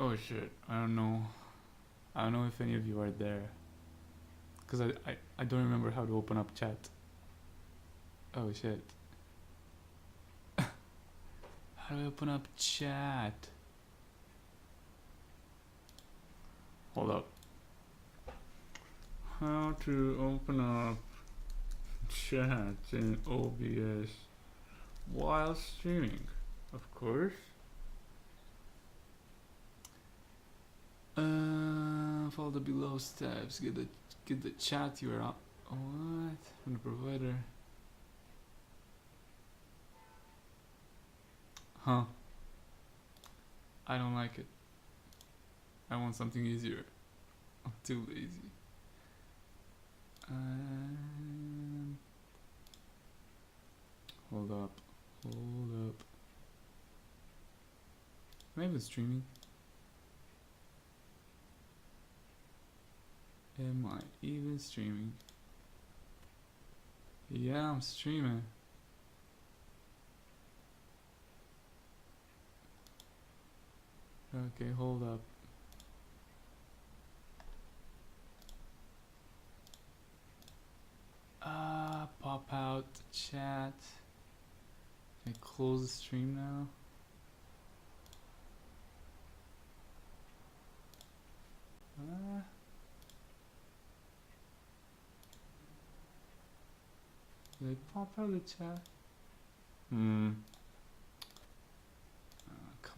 Oh shit, I don't know. I don't know if any of you are there. Because I don't remember how to open up chat. Oh shit. How do I open up chat? Hold up. How to open up chat in OBS while streaming, of course. Follow the below steps. Get the chat URL. What? From the provider. Huh? I don't like it. I want something easier. I'm too lazy. Hold up. Hold up. Am I even streaming? Am I even streaming? Yeah, I'm streaming. Okay, hold up. Pop out the chat. Can I close the stream now? Did I pop out the chat? Come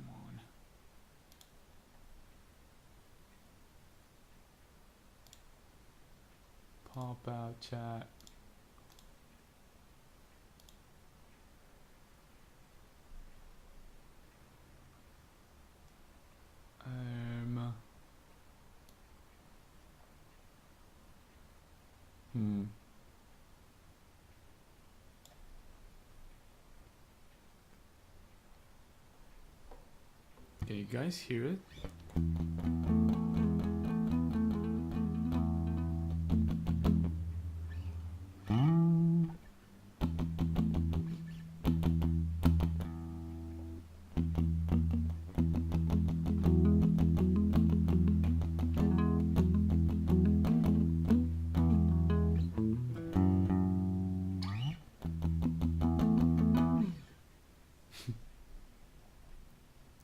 on. Pop out chat. Can you guys hear it?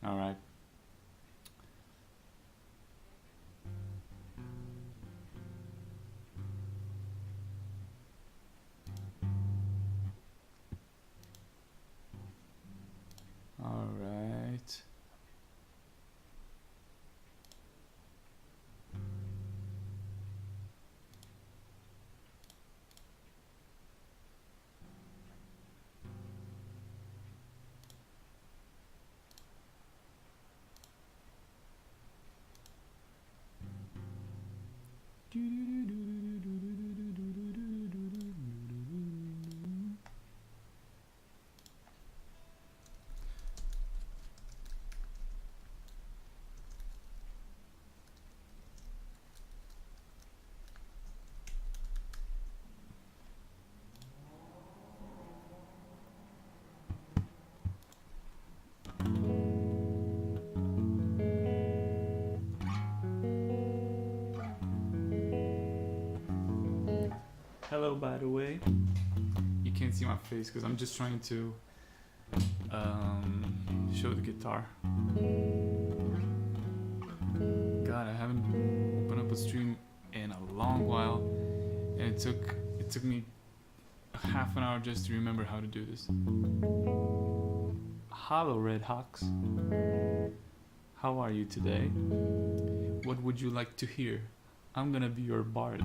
All right. All right. Hello, by the way. You can't see my face because I'm just trying to show the guitar. God, I haven't opened up a stream in a long while, and it took me half an hour just to remember how to do this. Hello, Red Hawks. How are you today? What would you like to hear? I'm gonna be your bard.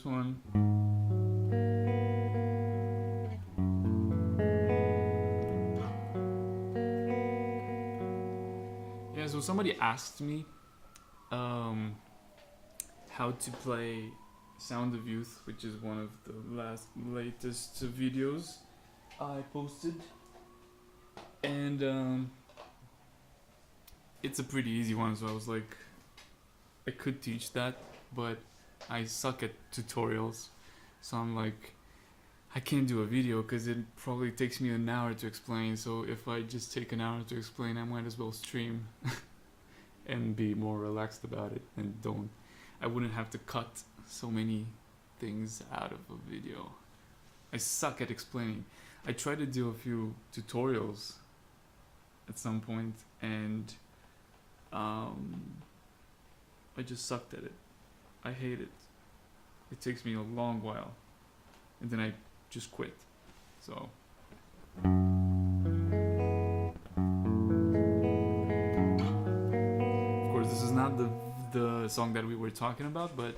this one. Yeah, so somebody asked me how to play Sound of Youth, which is one of the latest videos I posted, and it's a pretty easy one. So I was like, I could teach that, but I suck at tutorials. So I'm like, I can't do a video because it probably takes me an hour to explain. So if I just take an hour to explain, I might as well stream and be more relaxed about it, and I wouldn't have to cut so many things out of a video. I suck at explaining. I tried to do a few tutorials at some point, and I just sucked at it. I hate it. It takes me a long while, and then I just quit. So of course this is not the song that we were talking about, but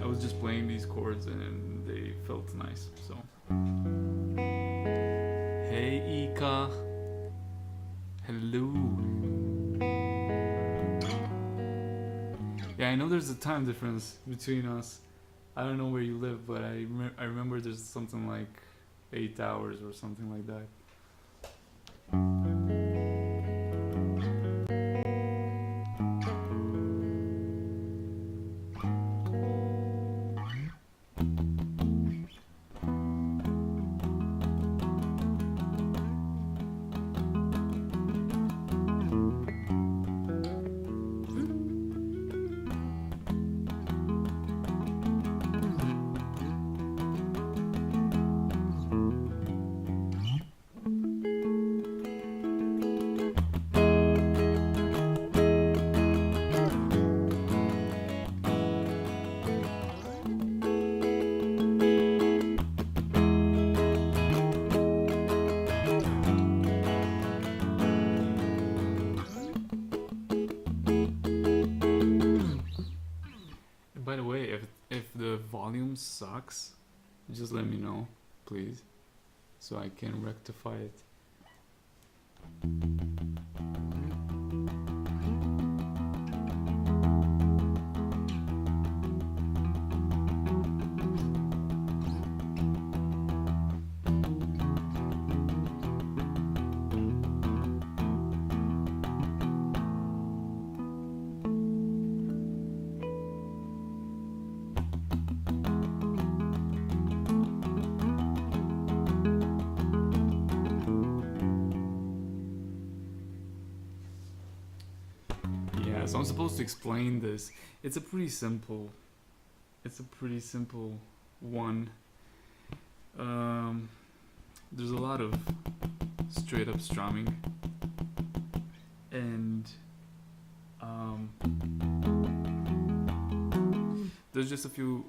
I was just playing these chords and they felt nice. So hey Ika, hello. Yeah, I know there's a time difference between us. I don't know where you live, but I remember there's something like 8 hours or something like that. By the way, if the volume sucks, just let me know, please, so I can rectify it. So I'm supposed to explain this. It's a pretty simple one. There's a lot of straight up strumming, and there's just a few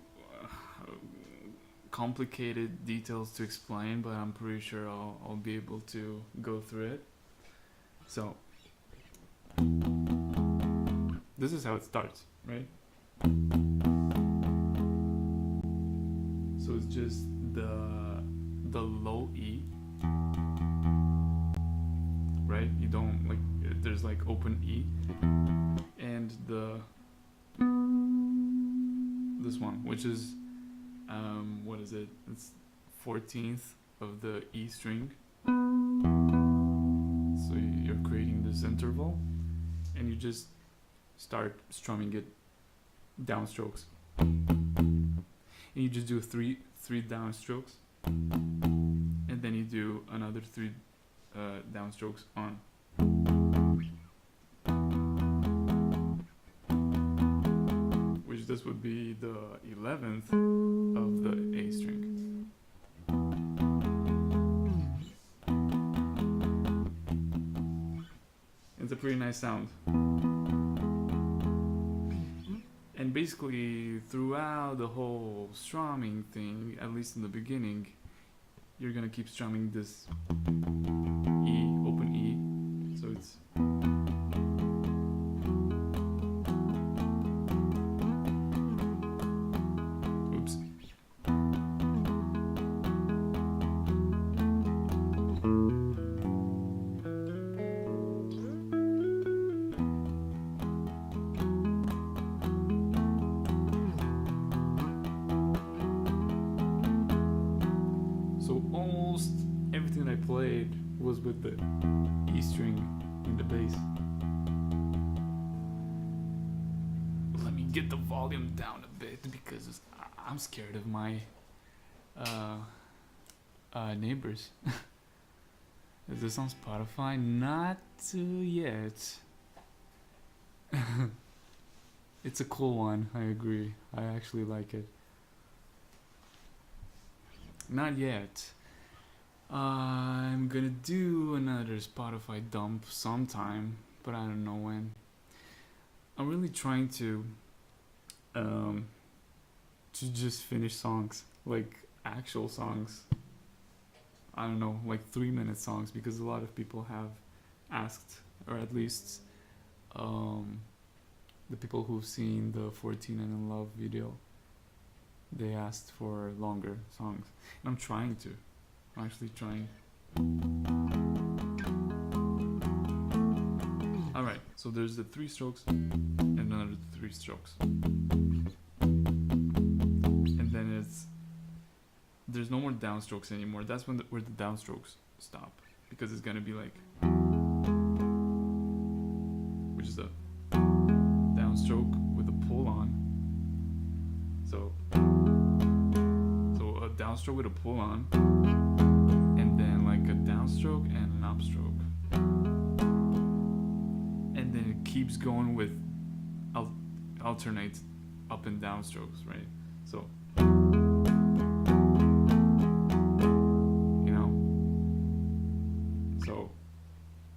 complicated details to explain, but I'm pretty sure I'll be able to go through it. So this is how it starts, right? So it's just the low E, right? You don't like, there's like open E, and this one, which is what is it? It's 14th of the E string. So you're creating this interval, and you just start strumming it downstrokes, and you just do three downstrokes, and then you do another 3 downstrokes on, which this would be the 11th of the A string. It's a pretty nice sound. And basically, throughout the whole strumming thing, at least in the beginning, you're gonna keep strumming this E, open E. So it's played was with the E string in the bass. Let me get the volume down a bit because I'm scared of my neighbors. Is this on Spotify? Not yet. It's a cool one, I agree. I actually like it. Not yet. I'm gonna do another Spotify dump sometime, but I don't know when. I'm really trying to just finish songs, like actual songs. I don't know, like 3-minute songs, because a lot of people have asked, or at least the people who've seen the 14 and in Love video, they asked for longer songs. And I'm trying to. I'm actually trying. Alright, so there's the 3 strokes and another 3 strokes. And then there's no more downstrokes anymore. That's where the downstrokes stop, because it's gonna be like, which is a downstroke with a pull on. So a downstroke with a pull on, and then like a downstroke and an upstroke, and then it keeps going with alternate up and down strokes, right? So so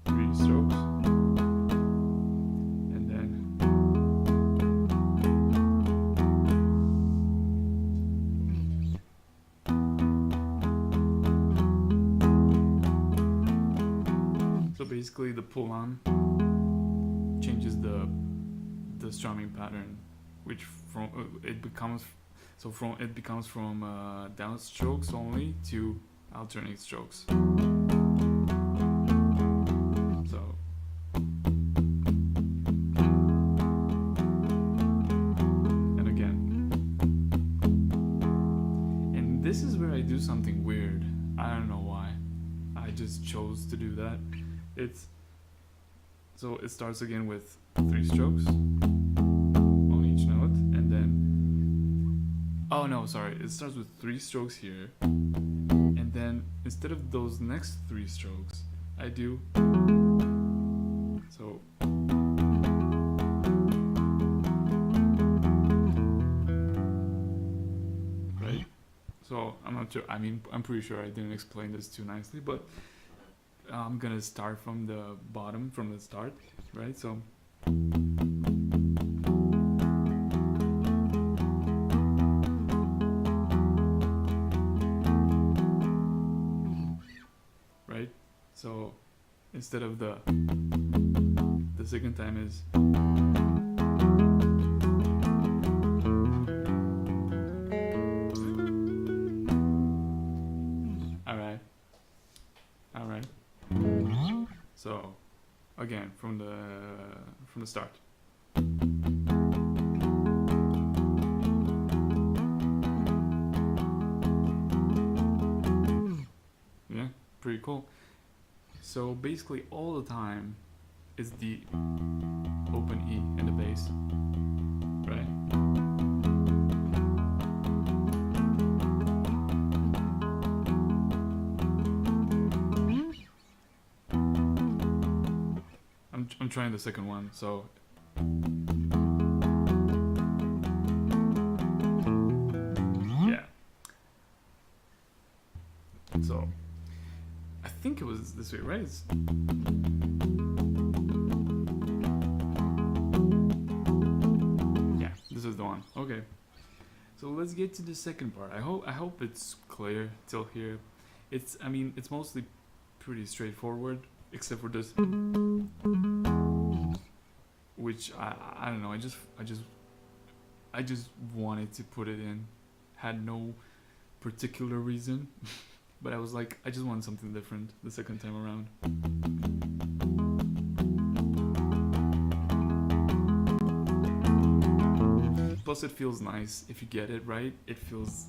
3 strokes, and then so basically the pull on changes the strumming pattern, which it becomes from downstrokes only to alternate strokes. This is where I do something weird. I don't know why. I just chose to do that. It starts again with 3 strokes on each note, and then it starts with 3 strokes here, and then instead of those next 3 strokes, I do so. So I'm not sure. I mean, I'm pretty sure I didn't explain this too nicely, but I'm gonna start from the bottom, from the start, right? So right. So instead of the second time is. So again, from the start. Yeah, pretty cool. So basically all the time is the open E in the bass, right? I'm trying the second one, so yeah. So I think it was this way, right? Yeah, this is the one. Okay. So let's get to the second part. I hope it's clear till here. It's mostly pretty straightforward, except for this, which I don't know. I just wanted to put it in. Had no particular reason, but I was like, I just want something different the second time around. Plus, it feels nice if you get it right. It feels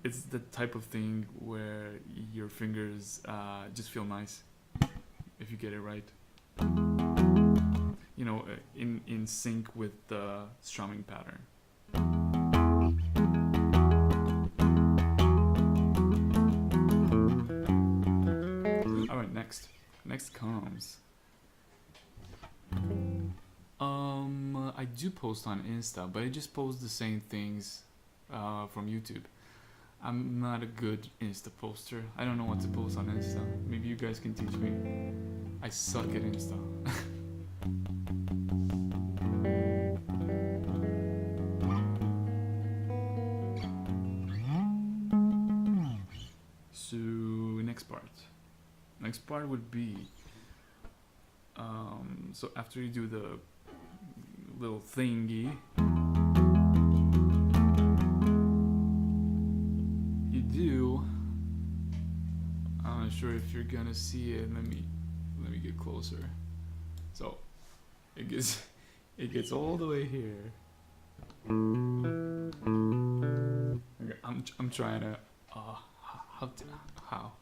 it's the type of thing where your fingers just feel nice if you get it right. You know, in sync with the strumming pattern. All right, next comes. I do post on Insta, but I just post the same things from YouTube. I'm not a good Insta poster. I don't know what to post on Insta. Maybe you guys can teach me. I suck at Insta. So next part. Next part would be so after you do the little thingy, you do. I'm not sure if you're gonna see it. Let me get closer. So it gets all the way here. Okay, I'm trying to how.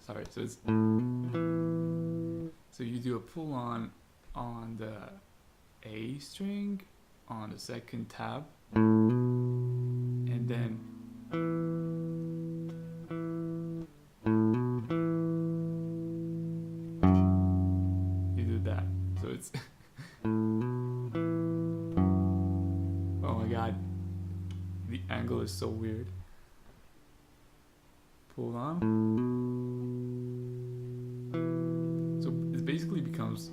Sorry, so you do a pull on the A string on the second tab, and then you do that. So it's oh my god, the angle is so weird. Pull on. So it basically becomes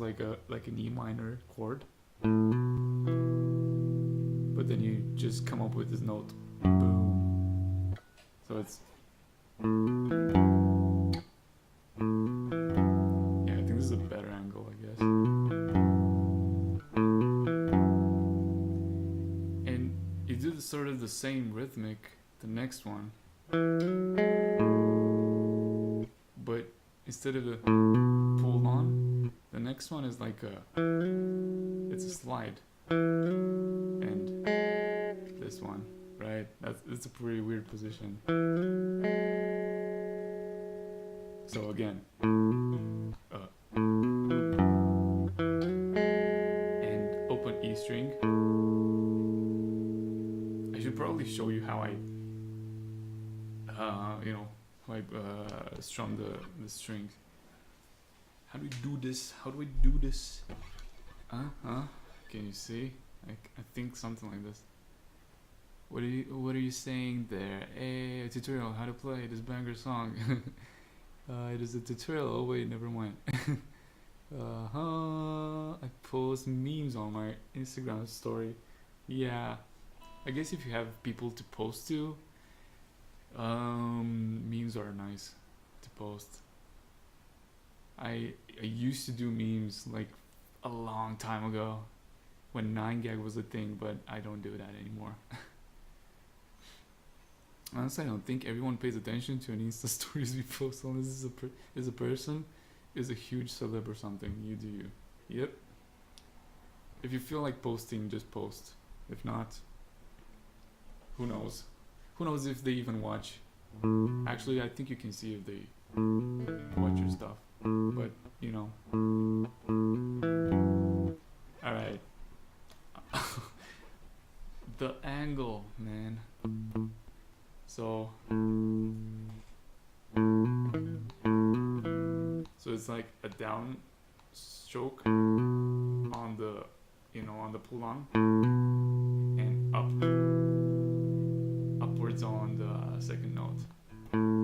like an E minor chord, but then you just come up with this note, boom. So it's yeah, I think this is a better angle, I guess. And you do sort of the same rhythmic the next one, but instead of the pull on, the next one is like it's a slide, and this one, right? It's a pretty weird position. So again, and open E string. I should probably show you how I strum the strings. How do we do this? Can you see? I think something like this. What are you saying there? Hey, a tutorial how to play this banger song. It is a tutorial. Oh wait, never mind. I post memes on my Instagram story. Yeah, I guess if you have people to post to, memes are nice to post. I used to do memes like a long time ago when 9gag was a thing, but I don't do that anymore. Honestly, I don't think everyone pays attention to an Insta stories we post unless is a person is a huge celeb or something. You do you. Yep. If you feel like posting, just post. If not, who knows? Who knows if they even watch? Actually, I think you can see if they watch your stuff. But, you know. Alright. The angle, man. So it's like a down stroke on the pull on, and upwards on the second note, and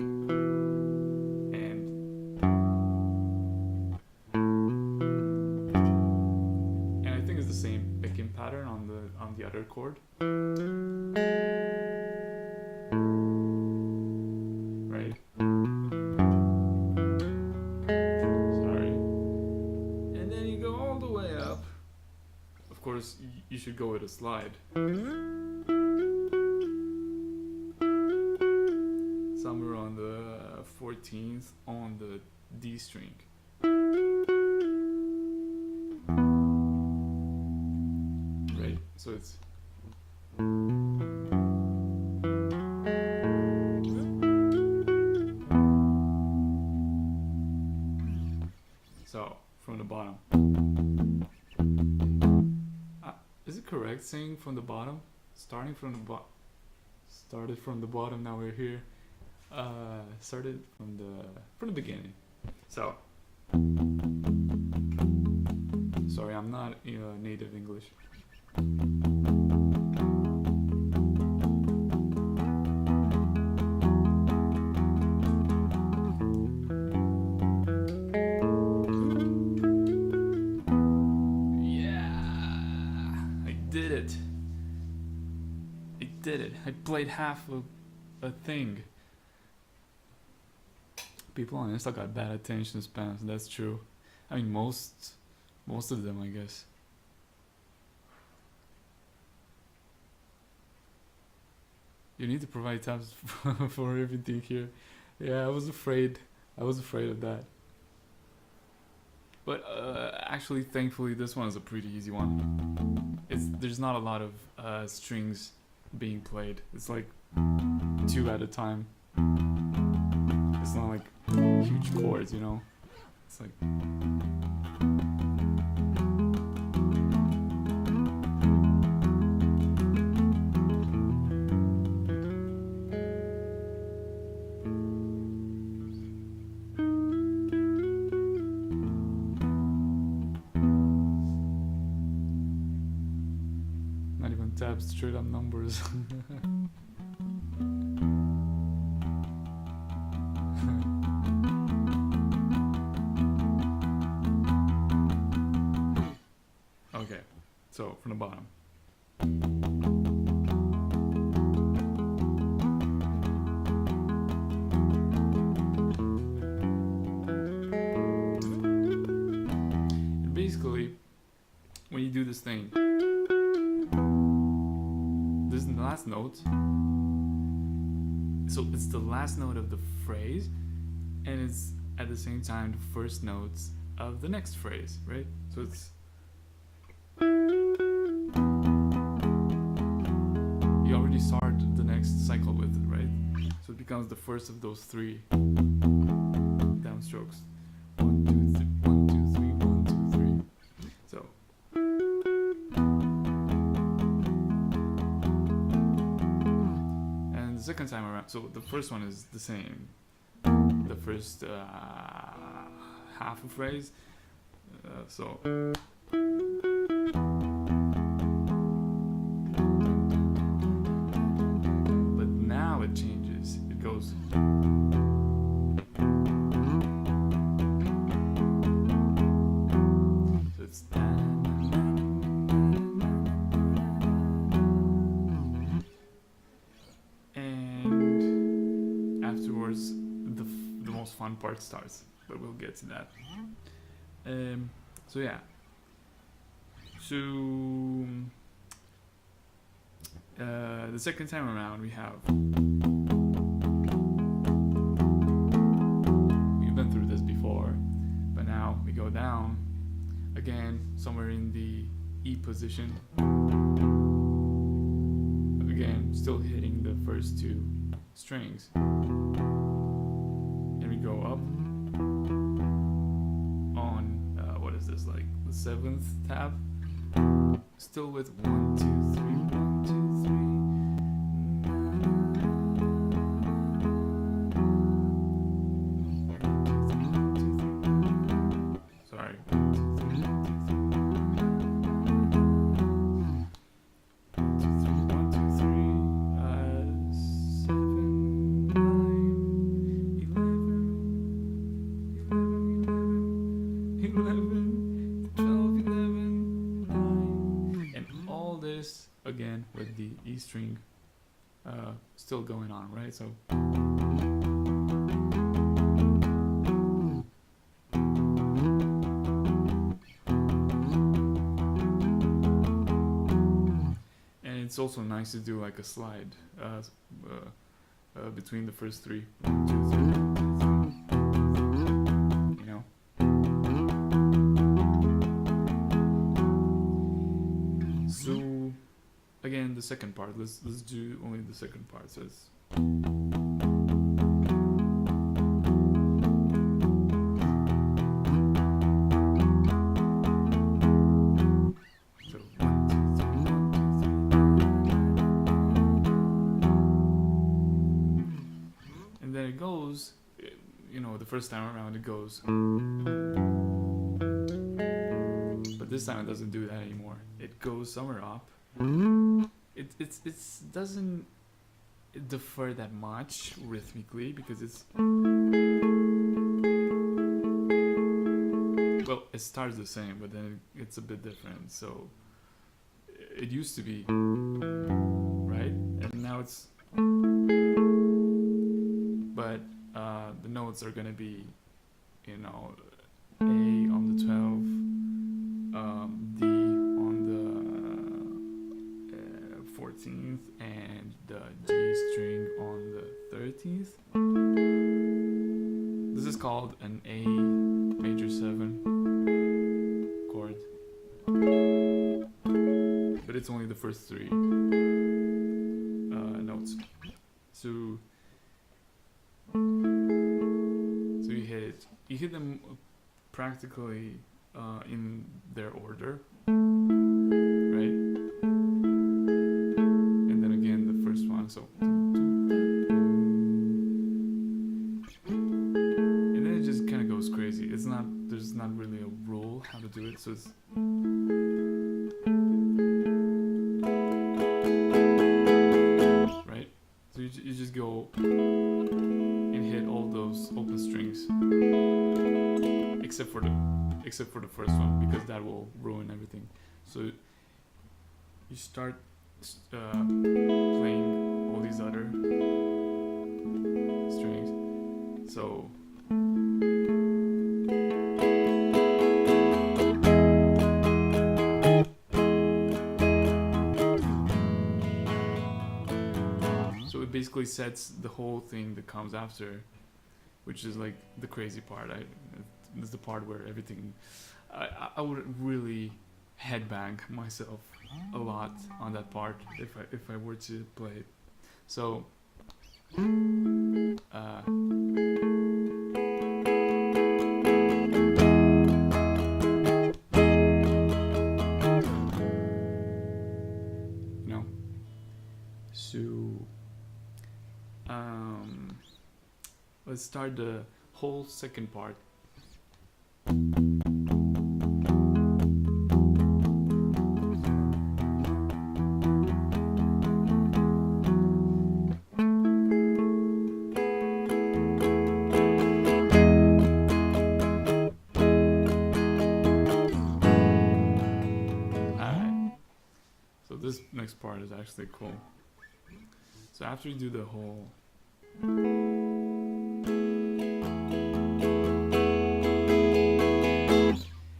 I think it's the same picking pattern on the other chord. Right? Sorry. And then you go all the way up. Of course, you should go with a slide. Somewhere on the 14th on the D string. Right? So it's So from the bottom. Is it correct saying from the bottom? Starting from the bottom. Started from the bottom. Now we're here. Started from the beginning. So. Sorry, I'm not native English. Did it. I played half a thing. People on Insta got bad attention spans, that's true. I mean most of them, I guess. You need to provide tabs for everything here. Yeah, I was afraid of that. But actually, thankfully, this one is a pretty easy one. There's not a lot of strings being played. It's like 2 at a time. It's not like huge chords, you know. It's like not even tabs, straight up numbers. Okay, so from the bottom. And basically, when you do this thing, this is the last note. So it's the last note of the phrase, and it's at the same time the first notes of the next phrase, right? So it's you already start the next cycle with it, right? So it becomes the first of those 3 downstrokes. 1, 2, 3, 1, 2, 3, 1, 2, 3. So and the second time around, so the first one is the same. The first half of phrase. So. It changes. It goes. So it's and afterwards the most fun part starts, but we'll get to that. So yeah. So the second time around we have. We go down again somewhere in the E position, again still hitting the first 2 strings, and we go up on what is this, like the 7th tab, still with 1, 2, 3, 1, 2, 3. Again with the E string still going on, right? So and it's also nice to do like a slide between the first 3. 1, 2, 3, 1, 2, 3. You know. So again, again, the second part. Let's do only the second part. So it's so 1, 2, 3, 1, 2, 3. And then it goes, you know, the first time around it goes. But this time it doesn't do that anymore. It goes somewhere up. It doesn't differ that much rhythmically because it's, well, it starts the same, but then it's a bit different. So it used to be, right? And now it's, but the notes are gonna be, you know, A on the 12, D on the 14th, and the G string on the 13th. This is called an A major 7 chord, but it's only the first 3 notes. So you hit them practically in their order, right? And then again the first one, so, and then it just kind of goes crazy. It's not, there's not really a rule how to do it, so it's, right? So you just go and hit all those open strings, except for the first one, because that will ruin everything. So you start playing all these other strings. So it basically sets the whole thing that comes after, which is like the crazy part. This is the part where everything, I would really headbang myself a lot on that part if I were to play it. So you know, so let's start the whole second part. This next part is actually cool. So after you do the whole,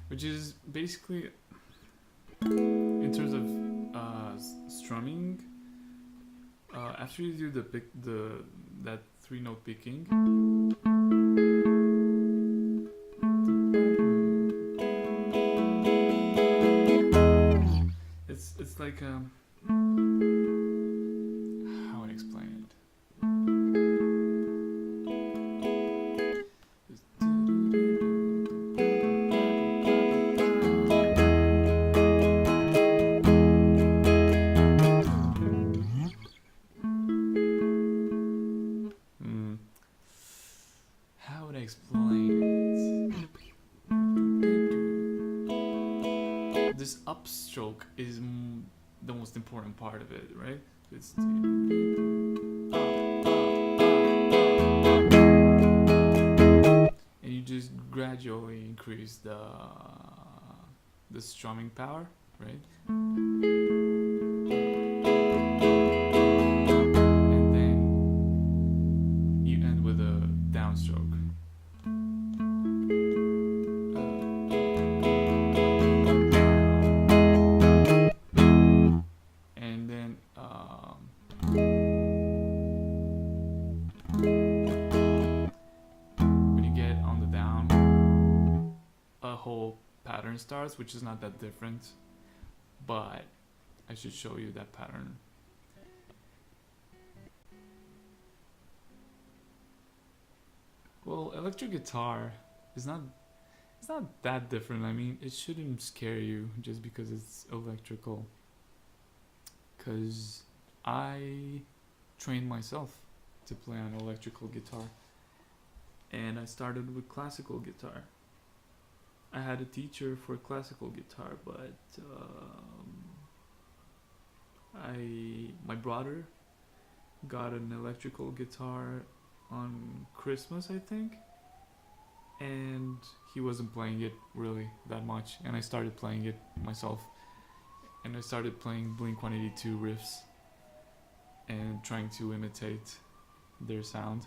which is basically, in terms of strumming, after you do that 3-note picking, it's like how would I explain it? How would I explain it? This upstroke is the most important part of it, right? It's and you just gradually increase the strumming power, right? And then you end with a downstroke. Whole pattern starts, which is not that different, but I should show you that pattern. Well, electric guitar is not, it's not that different. I mean, it shouldn't scare you just because it's electrical. Cause I trained myself to play on electrical guitar, and I started with classical guitar. I had a teacher for classical guitar, but my brother got an electrical guitar on Christmas, I think, and he wasn't playing it really that much, and I started playing it myself, and I started playing Blink-182 riffs and trying to imitate their sound,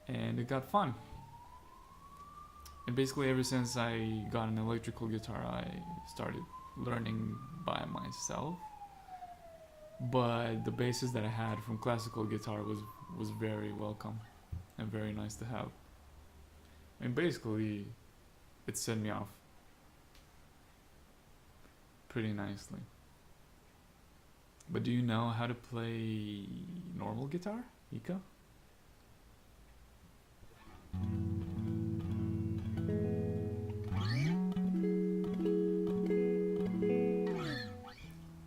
and it got fun. And basically ever since I got an electrical guitar, I started learning by myself. But the bases that I had from classical guitar was very welcome and very nice to have. And basically, it set me off pretty nicely. But do you know how to play normal guitar, Ika?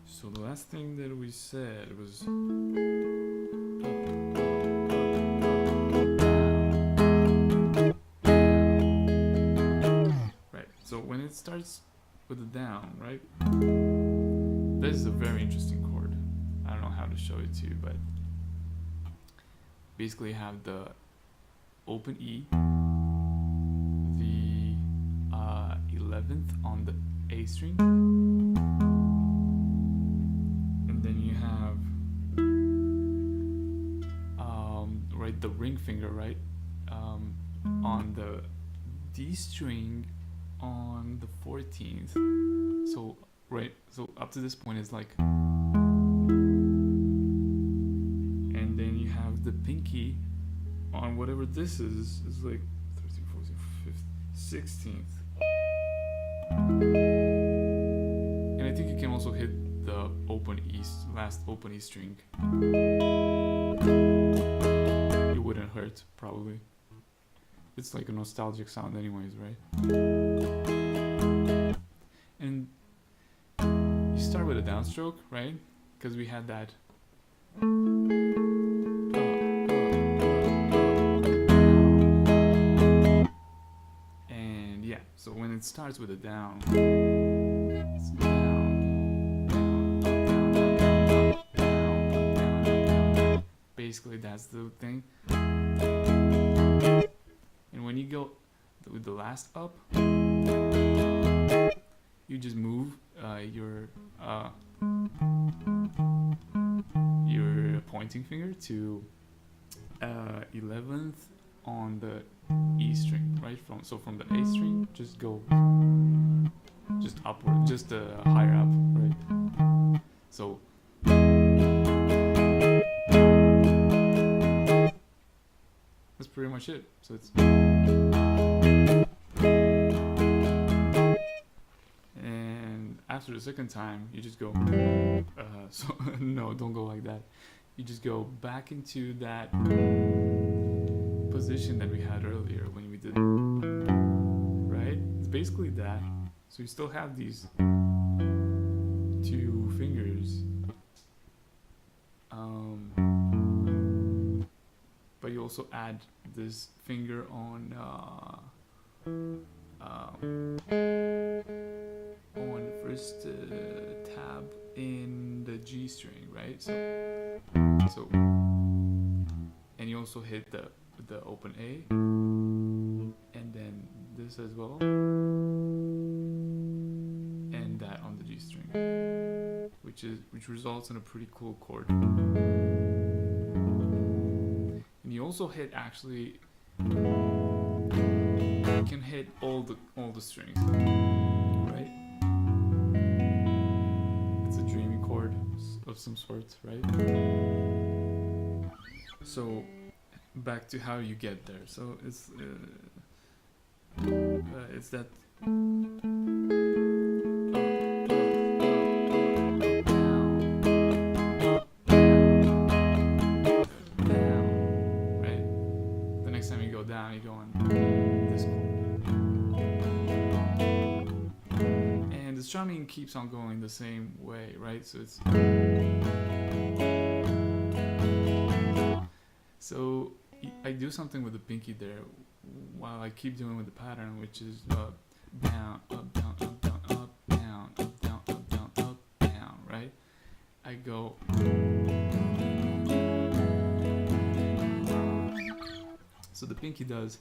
So the last thing that we said was right. So when it starts with a down, right? This is a very interesting chord. I don't know how to show it to you, but basically you have the open E, the 11th on the A string, and then you have right, the ring finger, right, on the D string on the 14th. So right, so up to this point is like, and then you have the pinky on whatever this is like 13th, 14th, 15th, 16th. And I think you can also hit the last open E string. It wouldn't hurt, probably. It's like a nostalgic sound anyways, right? And you start with a downstroke, right? Because we had that. And yeah, so when it starts with a down, it's down, down, down, down, down, down, down, down. Basically, that's the thing. And when you go with the last up, you just move your pointing finger to 11th on the E string, right? From the A string, just go upward, just higher up, right? So that's pretty much it. So it's, and after the second time, you just go. So no, don't go like that. You just go back into that position that we had earlier when we did, right? It's basically that. So you still have these two fingers, but you also add this finger on the first tab in the G string, right? So and you also hit the open A, and then this as well, and that on the G string, which results in a pretty cool chord. And you also hit, actually, you can hit all the strings, right? It's a dreamy chord of some sort, right? So back to how you get there. So it's that down, you go on this chord. And the strumming keeps on going the same way, right? So it's... So I do something with the pinky there while I keep doing with the pattern, which is up, down, up, down, up, down, up, down, up, down, up, down, up, down, right? I go... So the pinky does...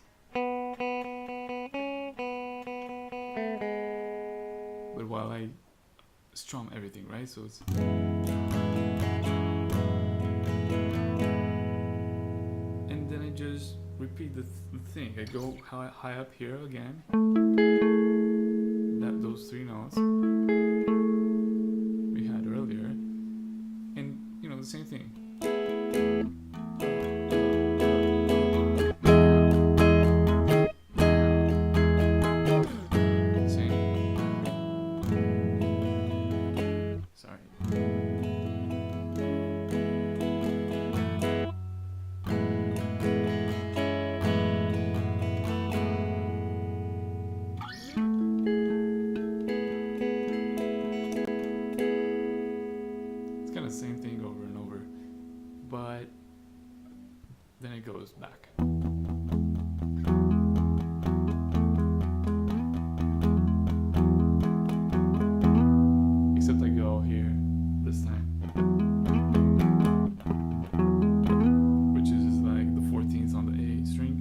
But while I strum everything, right? So it's... And then I just repeat the thing. I go high up here again. Those three notes we had earlier. And, you know, the same thing. Same thing over and over, but then it goes back. Except I go here this time, which is like the 14th on the A string.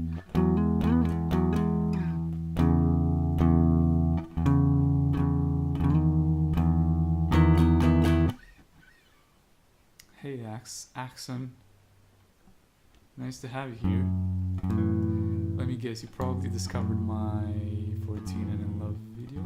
Hey Axon, nice to have you here. Let me guess, you probably discovered my 14 and in Love video.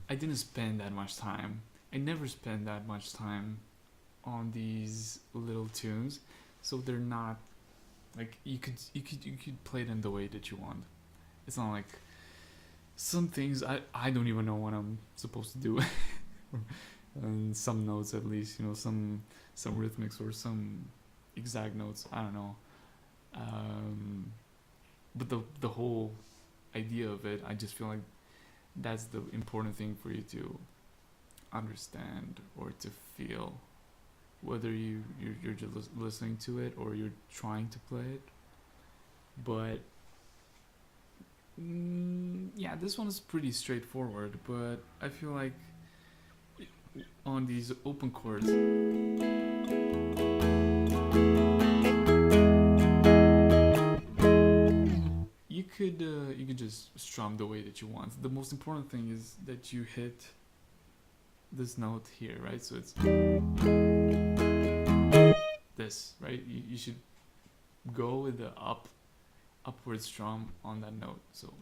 I didn't spend that much time. I never spend that much time on these little tunes, so they're not like you could play them the way that you want. It's not like some things I don't even know what I'm supposed to do. And some notes, at least, you know, some rhythmics or some exact notes, I don't know. But the whole idea of it, I just feel like that's the important thing for you to understand or to feel, whether you're just listening to it or you're trying to play it. But yeah, this one is pretty straightforward, but I feel like on these open chords, you could just strum the way that you want. The most important thing is that you hit this note here, right? So it's this, right? You should go with the upward strum on that note. So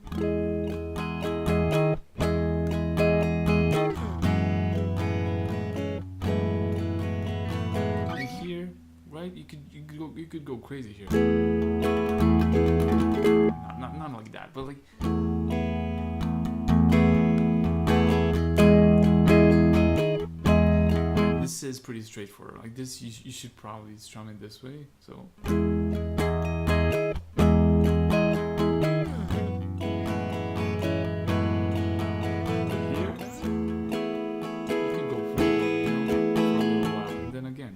and here, right? You could go crazy here. Not like that, but like this is pretty straightforward. Like this, you should probably strum it this way. So here, you can go for a little while, and then again.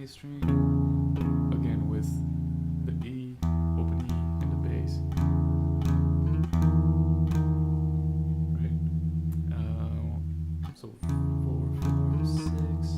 String again with the E, open E, and the bass, right? So 4, 4, 6.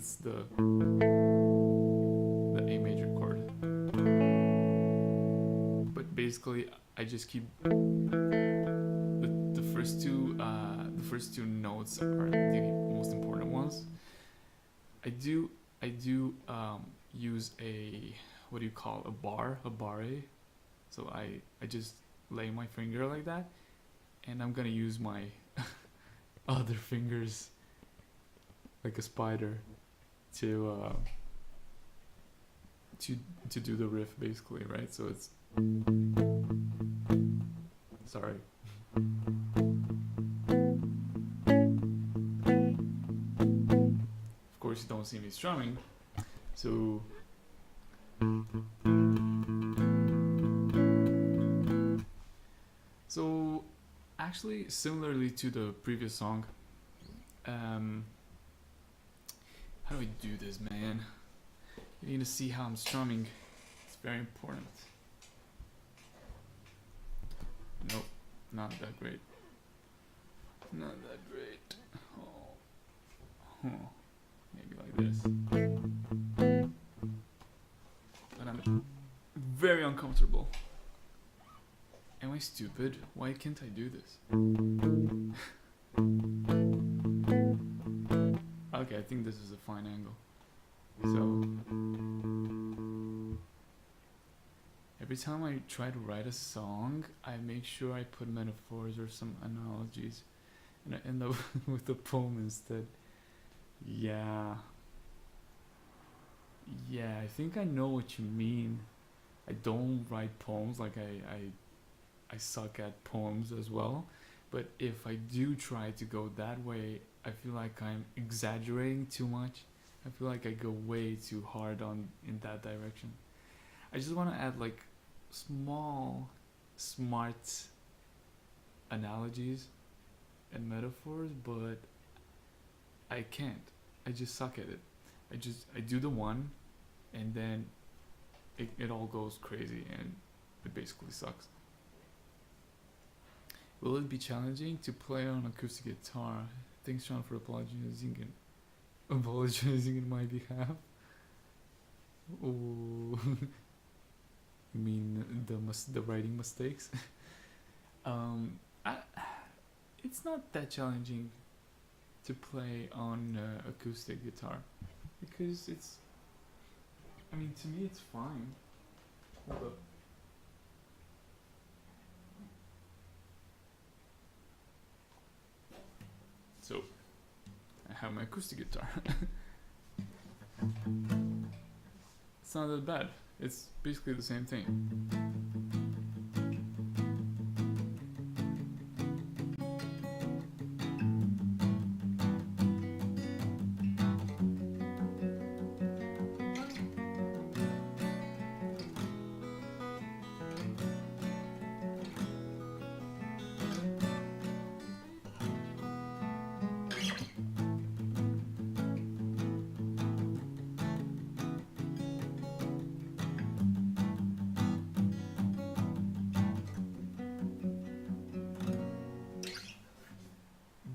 it's the A major chord. But basically, I just keep the first two notes are the most important ones. I do use a, what do you call, a barre. So I just lay my finger like that, and I'm gonna use my other fingers like a spider to do the riff, basically, right? So it's, sorry. Of course, you don't see me strumming, so actually, similarly to the previous song, how do I do this, man? You need to see how I'm strumming. It's very important. Nope, not that great. Not that great. Oh. Huh. Maybe like this. But I'm very uncomfortable. Am I stupid? Why can't I do this? Okay, I think this is a fine angle. So every time I try to write a song, I make sure I put metaphors or some analogies, and I end up with a poem instead. Yeah, I think I know what you mean. I don't write poems, like I suck at poems as well, but if I do try to go that way, I feel like I'm exaggerating too much. I feel like I go way too hard in that direction. I just want to add like small, smart analogies and metaphors, but I can't. I just suck at it. I do the one, and then it all goes crazy, and it basically sucks. Will it be challenging to play on acoustic guitar? Thanks, Sean, for apologizing in my behalf. Oh, you mean the writing mistakes? It's not that challenging to play on acoustic guitar, because it's, I mean, to me it's fine. Hold up. So, I have my acoustic guitar. It's not that bad. It's basically the same thing.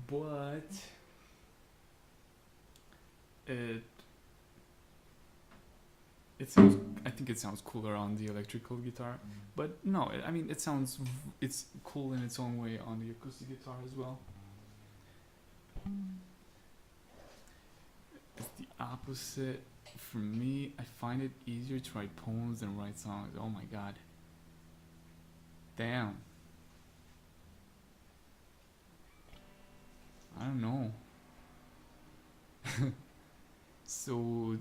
But it sounds, I think it sounds cooler on the electrical guitar, but no, I mean, it's cool in its own way on the acoustic guitar as well. It's the opposite for me. I find it easier to write poems than write songs. Oh my god, damn. I don't know. So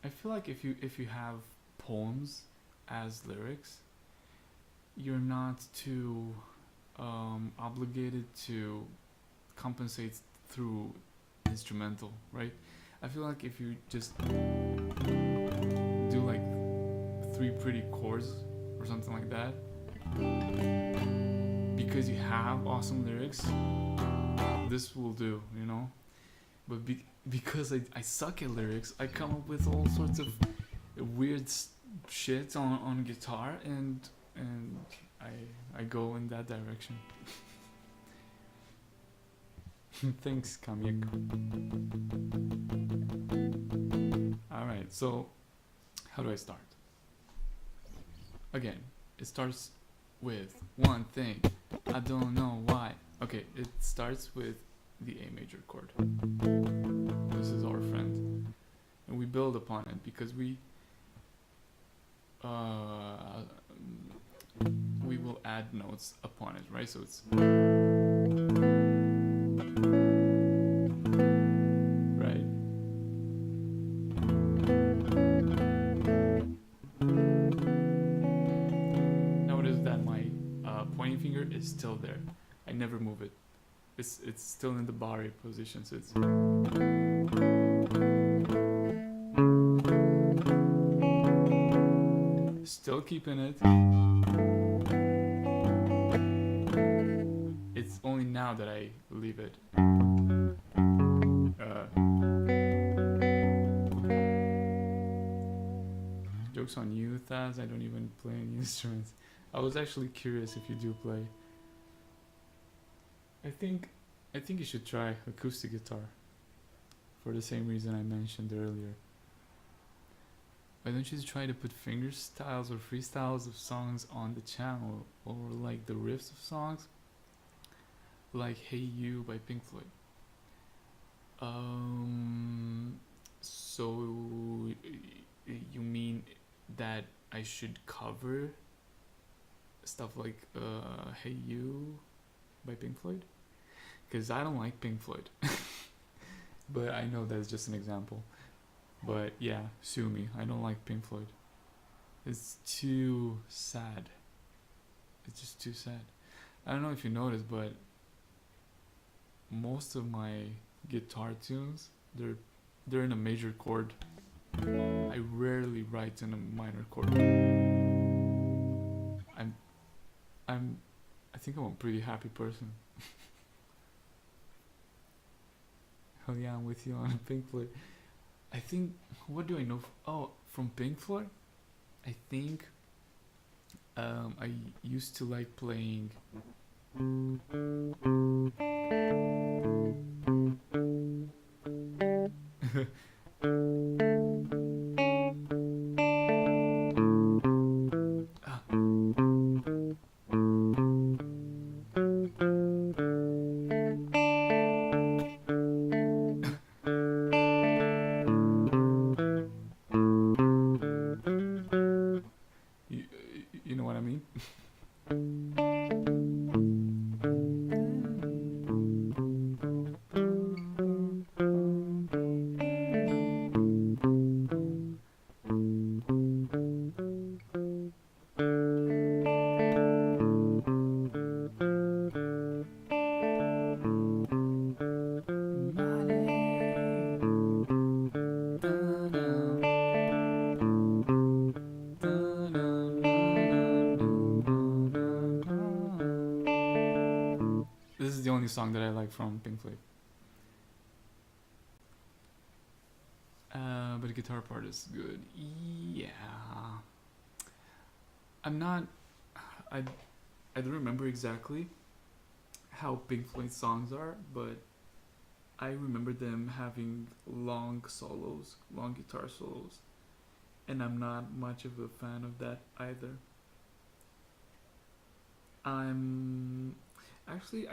I feel like if you have poems as lyrics, you're not too obligated to compensate through instrumental, right? I feel like if you just do like 3 pretty chords or something like that, because you have awesome lyrics, this will do, you know? But because I suck at lyrics, I come up with all sorts of weird shit on guitar, and I go in that direction. Thanks, Kamyek. Alright, so how do I start? Again, it starts with one thing. I don't know why. Okay, it starts with the A major chord. This is our friend. And we build upon it because we will add notes upon it, right? So it's right. Notice that my pointing finger is still there. I never move it. It's still in the barre position, so it's still keeping it. It's only now that I leave it. Joke's on you, Thaz. I don't even play any instruments. I was actually curious if you do play. I think you should try acoustic guitar. For the same reason I mentioned earlier. Why don't you try to put finger styles or freestyles of songs on the channel, or like the riffs of songs, like "Hey You" by Pink Floyd. So you mean that I should cover stuff like "Hey You" by Pink Floyd? Because I don't like Pink Floyd. But I know that's just an example. But yeah, sue me. I don't like Pink Floyd. It's too sad. It's just too sad. I don't know if you noticed, but most of my guitar tunes, they're in a major chord. I rarely write in a minor chord. I think I'm a pretty happy person. Hell yeah, I'm with you on Pink Floyd. I think, what do I know? From Pink Floyd? I think I used to like playing you know what I mean? This is the only song that I like from Pink Floyd. But the guitar part is good. Yeah. I'm not. I don't remember exactly how Pink Floyd songs are, but I remember them having long solos, long guitar solos, and I'm not much of a fan of that either. I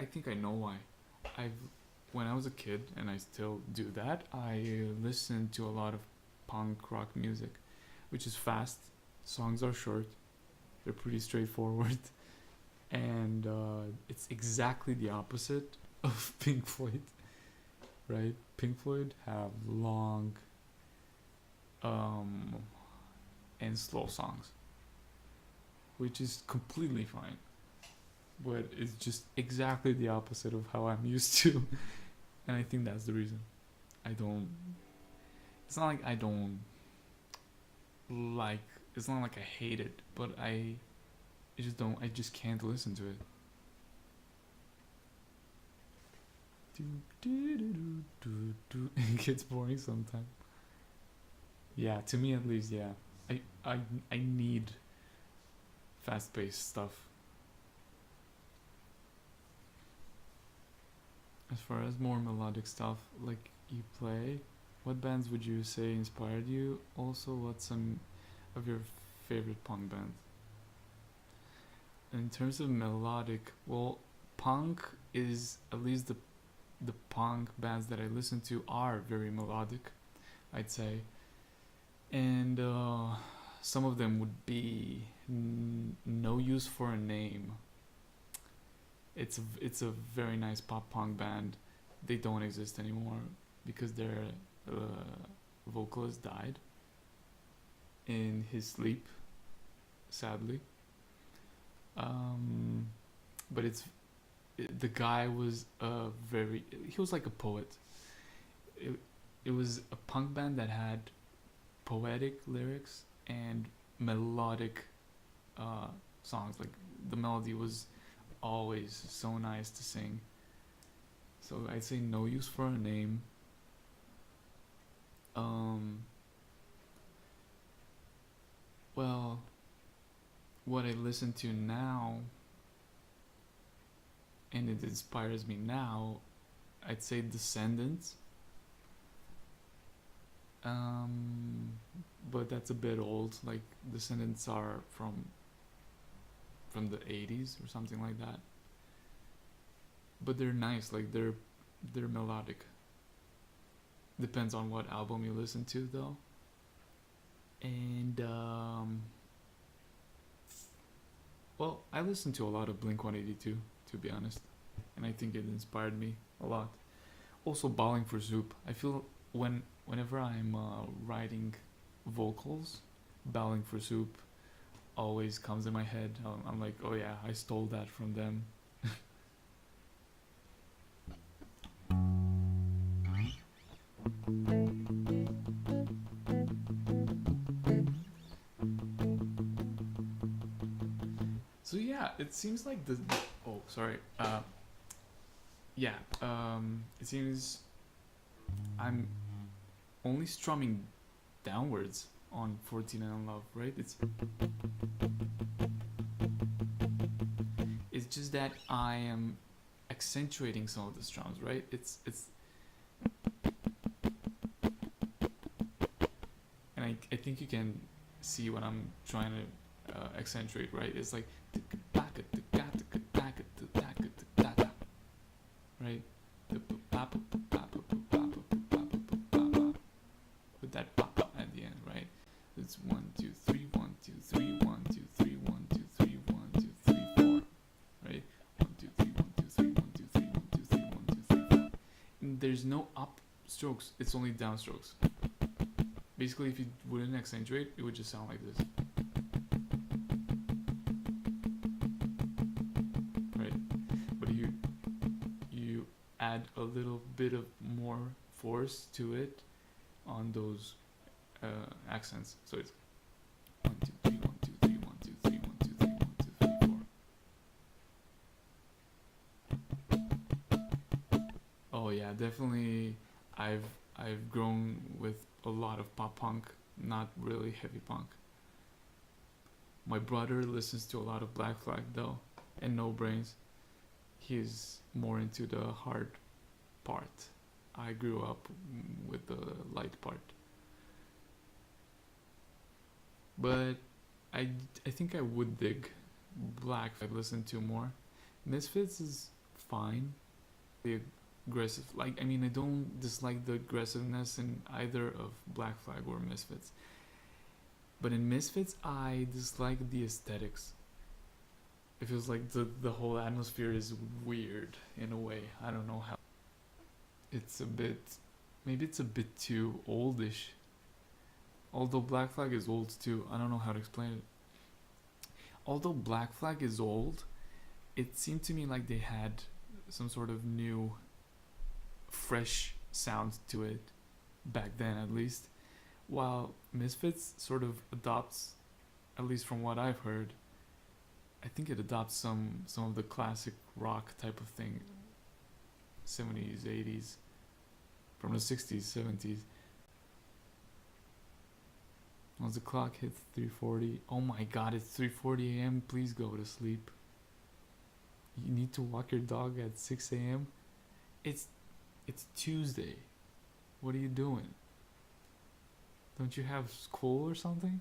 think I know why. When I was a kid, and I still do that, I listened to a lot of punk rock music, which is fast. Songs are short. They're pretty straightforward, and it's exactly the opposite of Pink Floyd, right? Pink Floyd have long and slow songs, which is completely fine, but it's just exactly the opposite of how I'm used to. And I think that's the reason it's not like I don't like, it's not like I hate it, but I just can't listen to it. It gets boring sometimes. Yeah, to me at least, yeah. I need fast-paced stuff. as far as more melodic stuff like you play, what bands would you say inspired you? Also, what's some of your favorite punk bands? In terms of melodic, well, punk is, at least the punk bands that I listen to are very melodic, I'd say, and some of them would be No Use for a Name. It's a very nice pop punk band. They don't exist anymore because their vocalist died in his sleep, sadly. But the guy was he was like a poet. It was a punk band that had poetic lyrics and melodic songs. Like the melody was always so nice to sing. So I'd say No Use for a Name. Well, what I listen to now, and it inspires me now, I'd say Descendants. But that's a bit old. Like Descendants are from the 80s or something like that. But they're nice. Like they're melodic. Depends on what album you listen to, though. And well, I listen to a lot of Blink 182, to be honest, and I think it inspired me a lot. Also, Bowling for Soup. I feel whenever I'm writing vocals, Bowling for Soup always comes in my head. I'm like, oh yeah, I stole that from them. So yeah, it seems like oh, sorry. Yeah. It seems I'm only strumming downwards on 14 and Love, right? It's just that I am accentuating some of the strums, right? It's and I think you can see what I'm trying to accentuate, right? It's like right? With that at the end, right? It's 1, 2, 3, 1, 2, 3, 1, 2, 3, 1, 2, 3, 1, 2, 3, 4, right? 1, 2, 3, 1, 2, 3, 1, 2, 3, 1, 2, 3, 1, 2, 3, 4. And there's no up strokes, it's only down strokes. Basically, if you wouldn't accentuate, it would just sound like this. Right? But you add a little bit of more force to it on those accents. So it's 1, 2, 3, 1, 2, 3, 1, 2, 3, 1, 2, 3, 1, 2, 3, 4. Oh yeah, definitely. I've grown with a lot of pop punk, not really heavy punk. My brother listens to a lot of Black Flag though, and No Brains. He's more into the hard part. I grew up with the light part. But I think I would dig Black Flag, listen to more. Misfits is fine. The aggressive, like, I mean, I don't dislike the aggressiveness in either of Black Flag or Misfits. But in Misfits, I dislike the aesthetics. It feels like the whole atmosphere is weird in a way. I don't know how. It's a bit, maybe it's a bit too oldish. Although Black Flag is old too. I don't know how to explain it. Although Black Flag is old, it seemed to me like they had some sort of new, fresh sound to it back then, at least. While Misfits sort of adopts, at least from what I've heard, I think it adopts some of the classic rock type of thing, 70s, 80s, from the 60s, 70s. Once the clock hits 3:40, oh my god, it's 3:40 a.m. Please go to sleep. You need to walk your dog at 6 a.m. It's Tuesday. What are you doing? Don't you have school or something?